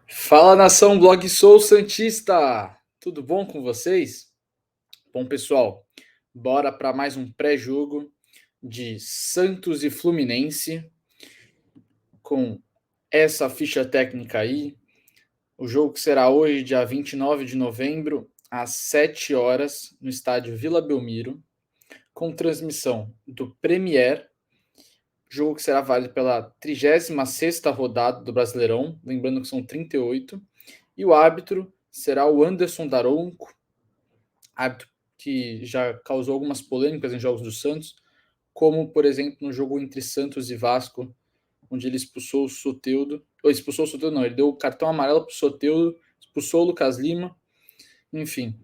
Fala, nação Blog Sou Santista! Tudo bom com vocês? Bom, pessoal, bora para mais um pré-jogo de Santos e Fluminense com essa ficha técnica aí. O jogo que será hoje, dia 29 de novembro, às 7 horas, no estádio Vila Belmiro, com transmissão do Premier. Jogo que será válido pela 36ª rodada do Brasileirão, lembrando que são 38. E o árbitro será o Anderson Daronco, árbitro que já causou algumas polêmicas em jogos do Santos, como, por exemplo, no jogo entre Santos e Vasco, onde ele expulsou o Soteldo. Ou expulsou o Soteldo, não, ele deu o cartão amarelo para o Soteldo, expulsou o Lucas Lima, enfim.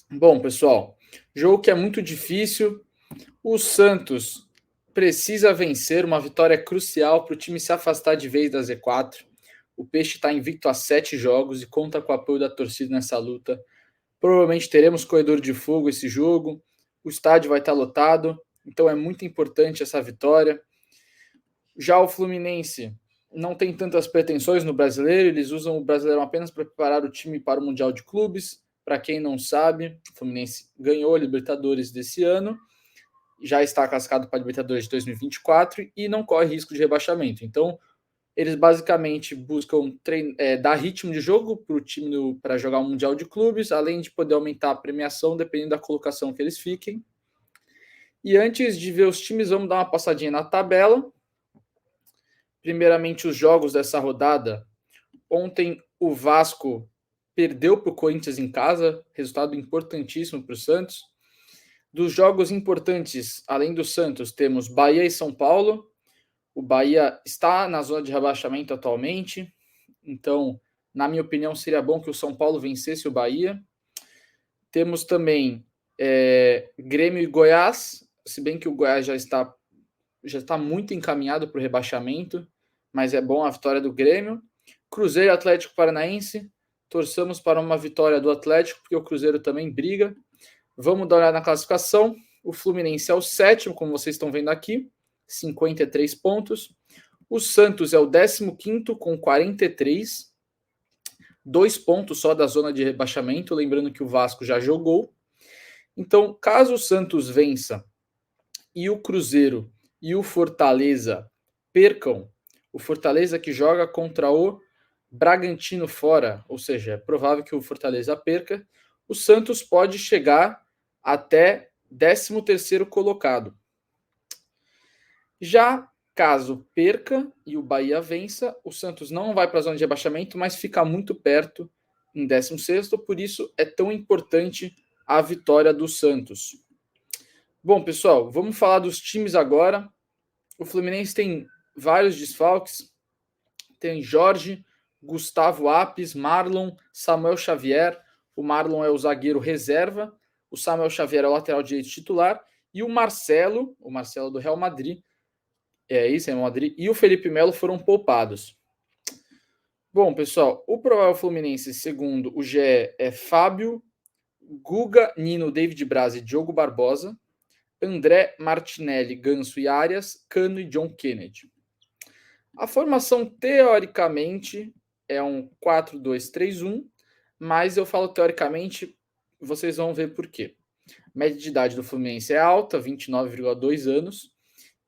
Bom, pessoal, jogo que é muito difícil. O Santos precisa vencer, uma vitória crucial para o time se afastar de vez da Z4. O Peixe está invicto a 7 jogos e conta com o apoio da torcida nessa luta. Provavelmente teremos corredor de fogo esse jogo. O estádio vai estar lotado, então é muito importante essa vitória. Já o Fluminense não tem tantas pretensões no Brasileiro, eles usam o Brasileirão apenas para preparar o time para o Mundial de Clubes. Para quem não sabe, o Fluminense ganhou a Libertadores desse ano, já está classificado para a Libertadores de 2024 e não corre risco de rebaixamento. Então, eles basicamente buscam dar ritmo de jogo para o time para jogar o Mundial de Clubes, além de poder aumentar a premiação dependendo da colocação que eles fiquem. E antes de ver os times, vamos dar uma passadinha na tabela. Primeiramente, os jogos dessa rodada. Ontem, o Vasco perdeu para o Corinthians em casa, resultado importantíssimo para o Santos. Dos jogos importantes, além do Santos, temos Bahia e São Paulo. O Bahia está na zona de rebaixamento atualmente, então, na minha opinião, seria bom que o São Paulo vencesse o Bahia. Temos também Grêmio e Goiás, se bem que o Goiás já está muito encaminhado para o rebaixamento, mas é bom a vitória do Grêmio. Cruzeiro e Atlético Paranaense, torçamos para uma vitória do Atlético, porque o Cruzeiro também briga. Vamos dar uma olhada na classificação. O Fluminense é o 7º, como vocês estão vendo aqui, 53 pontos. O Santos é o 15º com 43, 2 pontos só da zona de rebaixamento, lembrando que o Vasco já jogou. Então, caso o Santos vença e o Cruzeiro e o Fortaleza percam, o Fortaleza que joga contra o Bragantino fora, ou seja, é provável que o Fortaleza perca, o Santos pode chegar até 13º colocado. Já caso perca e o Bahia vença, o Santos não vai para a zona de rebaixamento, mas fica muito perto em 16º, por isso é tão importante a vitória do Santos. Bom, pessoal, vamos falar dos times agora. O Fluminense tem vários desfalques. Tem Jorge, Gustavo Apes, Marlon, Samuel Xavier. O Marlon é o zagueiro reserva, o Samuel Xavier é o lateral direito titular e o Marcelo do Real Madrid, Real Madrid, e o Felipe Melo foram poupados. Bom, pessoal, o provável Fluminense, segundo o GE, é Fábio, Guga, Nino, David Braz e Diogo Barbosa, André, Martinelli, Ganso e Arias, Cano e John Kennedy. A formação, teoricamente, é um 4-2-3-1, mas eu falo teoricamente, vocês vão ver por quê. A média de idade do Fluminense é alta, 29,2 anos,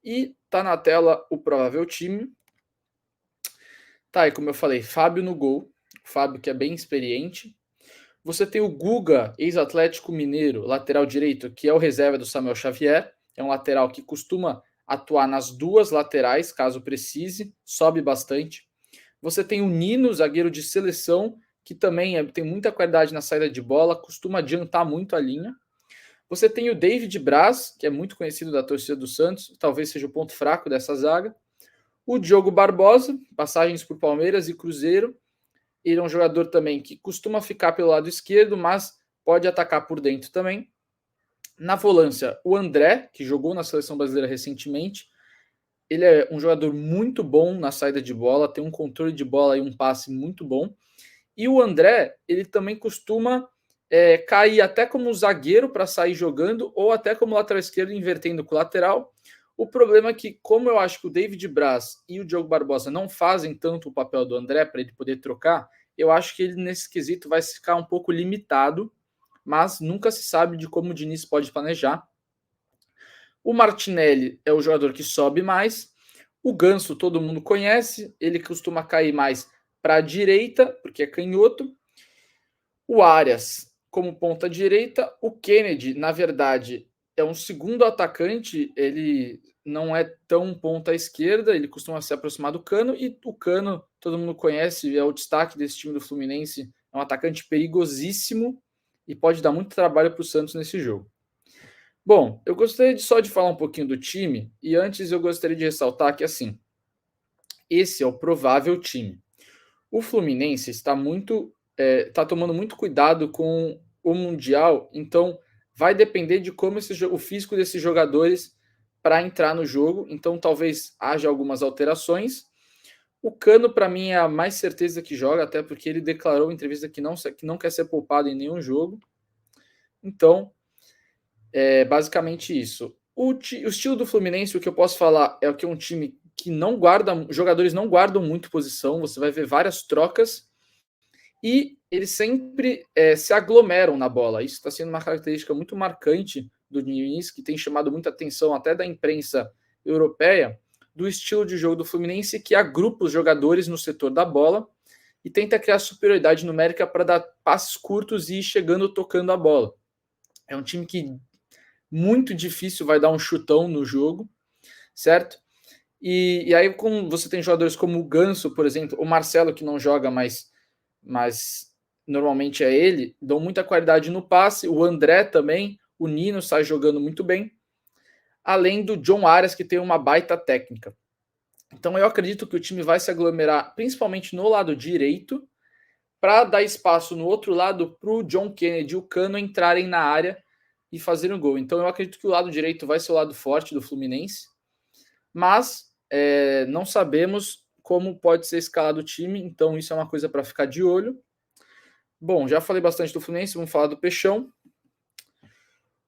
e tá na tela o provável time. Tá aí, como eu falei, Fábio no gol, Fábio que é bem experiente. Você tem o Guga, ex-Atlético Mineiro, lateral direito, que é o reserva do Samuel Xavier, é um lateral que costuma atuar nas duas laterais, caso precise, sobe bastante. Você tem o Nino, zagueiro de seleção, que também tem muita qualidade na saída de bola, costuma adiantar muito a linha. Você tem o David Braz, que é muito conhecido da torcida do Santos, talvez seja o ponto fraco dessa zaga. O Diogo Barbosa, passagens por Palmeiras e Cruzeiro. Ele é um jogador também que costuma ficar pelo lado esquerdo, mas pode atacar por dentro também. Na volância, o André, que jogou na seleção brasileira recentemente. Ele é um jogador muito bom na saída de bola, tem um controle de bola e um passe muito bom. E o André, ele também costuma cair até como zagueiro para sair jogando, ou até como lateral esquerdo, invertendo com o lateral. O problema é que, como eu acho que o David Braz e o Diogo Barbosa não fazem tanto o papel do André para ele poder trocar, eu acho que ele nesse quesito vai ficar um pouco limitado, mas nunca se sabe de como o Diniz pode planejar. O Martinelli é o jogador que sobe mais. O Ganso todo mundo conhece, ele costuma cair mais para a direita, porque é canhoto. O Arias como ponta direita. O Kennedy, na verdade, é um segundo atacante, ele não é tão ponta esquerda, ele costuma se aproximar do Cano, e o Cano, todo mundo conhece, é o destaque desse time do Fluminense, é um atacante perigosíssimo e pode dar muito trabalho para o Santos nesse jogo. Bom, eu gostaria só de falar um pouquinho do time, e antes eu gostaria de ressaltar que, assim, esse é o provável time. O Fluminense está tomando muito cuidado com o Mundial, então vai depender de como o físico desses jogadores para entrar no jogo, então talvez haja algumas alterações. O Cano, para mim, é a mais certeza que joga, até porque ele declarou em entrevista que não quer ser poupado em nenhum jogo. Então, é basicamente isso. O estilo do Fluminense, o que eu posso falar é que é um time que não guarda, jogadores não guardam muito posição, você vai ver várias trocas e eles sempre se aglomeram na bola. Isso está sendo uma característica muito marcante do Diniz, que tem chamado muita atenção até da imprensa europeia, do estilo de jogo do Fluminense, que agrupa os jogadores no setor da bola e tenta criar superioridade numérica para dar passes curtos e ir chegando tocando a bola. É um time que muito difícil vai dar um chutão no jogo, certo? E aí, como você tem jogadores como o Ganso, por exemplo, o Marcelo, que não joga, mas normalmente é ele, dão muita qualidade no passe, o André também, o Nino sai jogando muito bem, além do John Arias, que tem uma baita técnica. Então eu acredito que o time vai se aglomerar, principalmente no lado direito, para dar espaço no outro lado para o John Kennedy e o Cano entrarem na área e fazerem o gol. Então eu acredito que o lado direito vai ser o lado forte do Fluminense, mas não sabemos como pode ser escalado o time, então isso é uma coisa para ficar de olho. Bom, já falei bastante do Fluminense, vamos falar do Peixão.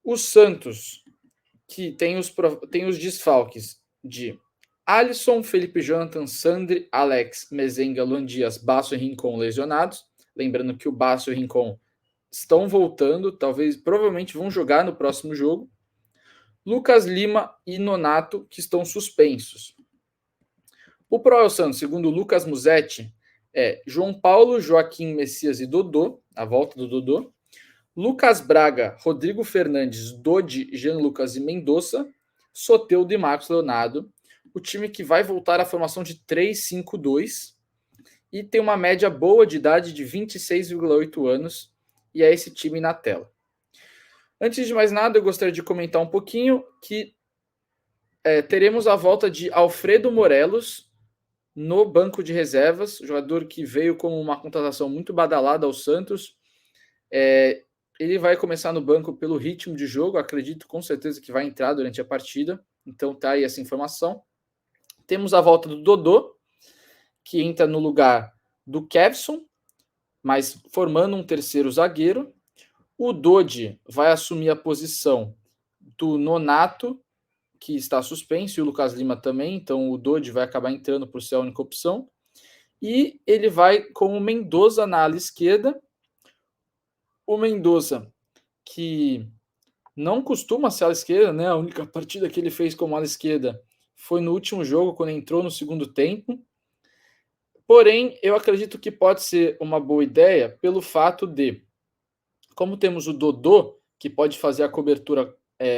O Santos, que tem os desfalques de Alisson, Felipe Jonathan, Sandri, Alex, Mezenga, Luan Dias, Basso e Rincon lesionados. Lembrando que o Basso e o Rincon estão voltando, provavelmente vão jogar no próximo jogo. Lucas Lima e Nonato, que estão suspensos. O Proel Santos, segundo Lucas Musetti, é João Paulo, Joaquim Messias e Dodô, a volta do Dodô. Lucas Braga, Rodrigo Fernandes, Dodi, Jean Lucas e Mendonça, Soteldo e Marcos Leonardo. O time que vai voltar à formação de 3-5-2 e tem uma média boa de idade de 26,8 anos, e é esse time na tela. Antes de mais nada, eu gostaria de comentar um pouquinho que teremos a volta de Alfredo Morelos no banco de reservas, jogador que veio como uma contratação muito badalada ao Santos. Ele vai começar no banco pelo ritmo de jogo, acredito com certeza que vai entrar durante a partida, então tá aí essa informação. Temos a volta do Dodô, que entra no lugar do Kevson, mas formando um terceiro zagueiro. O Dodi vai assumir a posição do Nonato, que está suspenso, e o Lucas Lima também, então o Dodi vai acabar entrando por ser a única opção. E ele vai com o Mendonça na ala esquerda. O Mendonça, que não costuma ser ala esquerda, né? A única partida que ele fez como ala esquerda foi no último jogo, quando entrou no segundo tempo. Porém, eu acredito que pode ser uma boa ideia pelo fato de, como temos o Dodô, que pode fazer a cobertura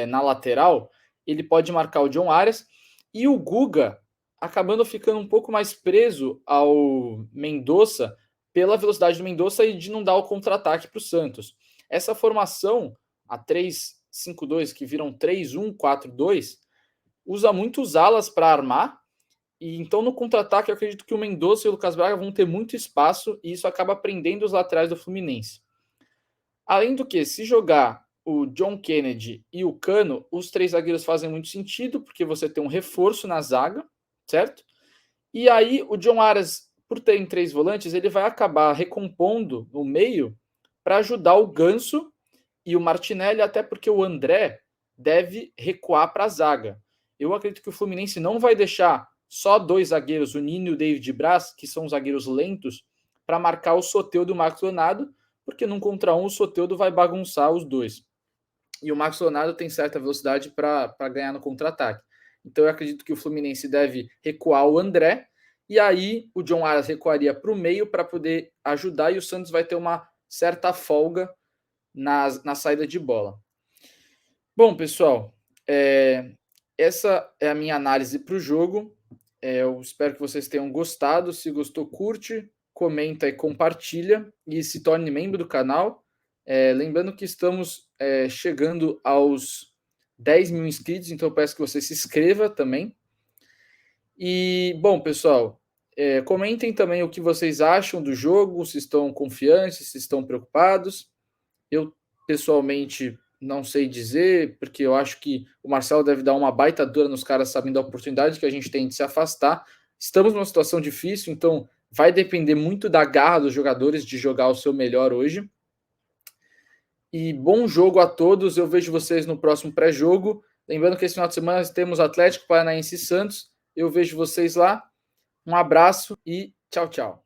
na lateral, ele pode marcar o John Arias, e o Guga acabando ficando um pouco mais preso ao Mendonça pela velocidade do Mendonça e de não dar o contra-ataque para o Santos. Essa formação, a 3-5-2, que viram 3-1-4-2, usa muitos alas para armar, e então no contra-ataque eu acredito que o Mendonça e o Lucas Braga vão ter muito espaço, e isso acaba prendendo os laterais do Fluminense. Além do que, se jogar o John Kennedy e o Cano, os três zagueiros fazem muito sentido, porque você tem um reforço na zaga, certo? E aí o John Arias, por ter em 3 volantes, ele vai acabar recompondo no meio para ajudar o Ganso e o Martinelli, até porque o André deve recuar para a zaga. eu acredito que o Fluminense não vai deixar só 2 zagueiros, o Nino e o David Braz, que são zagueiros lentos, para marcar o Soteldo e o Marcos Leonardo, porque num contra um o Soteldo vai bagunçar os dois. E o Marcos Leonardo tem certa velocidade para ganhar no contra-ataque. Então eu acredito que o Fluminense deve recuar o André, e aí o John Aras recuaria para o meio para poder ajudar, e o Santos vai ter uma certa folga na saída de bola. Bom, pessoal, essa é a minha análise para o jogo. Eu espero que vocês tenham gostado. Se gostou, curte, comenta e compartilha e se torne membro do canal. Lembrando que estamos chegando aos 10 mil inscritos, então eu peço que você se inscreva também. E, bom, pessoal, comentem também o que vocês acham do jogo, se estão confiantes, se estão preocupados. Eu, pessoalmente, não sei dizer, porque eu acho que o Marcelo deve dar uma baita dura nos caras sabendo da oportunidade que a gente tem de se afastar. Estamos numa situação difícil, então vai depender muito da garra dos jogadores de jogar o seu melhor hoje. E bom jogo a todos, eu vejo vocês no próximo pré-jogo. Lembrando que esse final de semana temos Atlético Paranaense e Santos. Eu vejo vocês lá. Um abraço e tchau, tchau.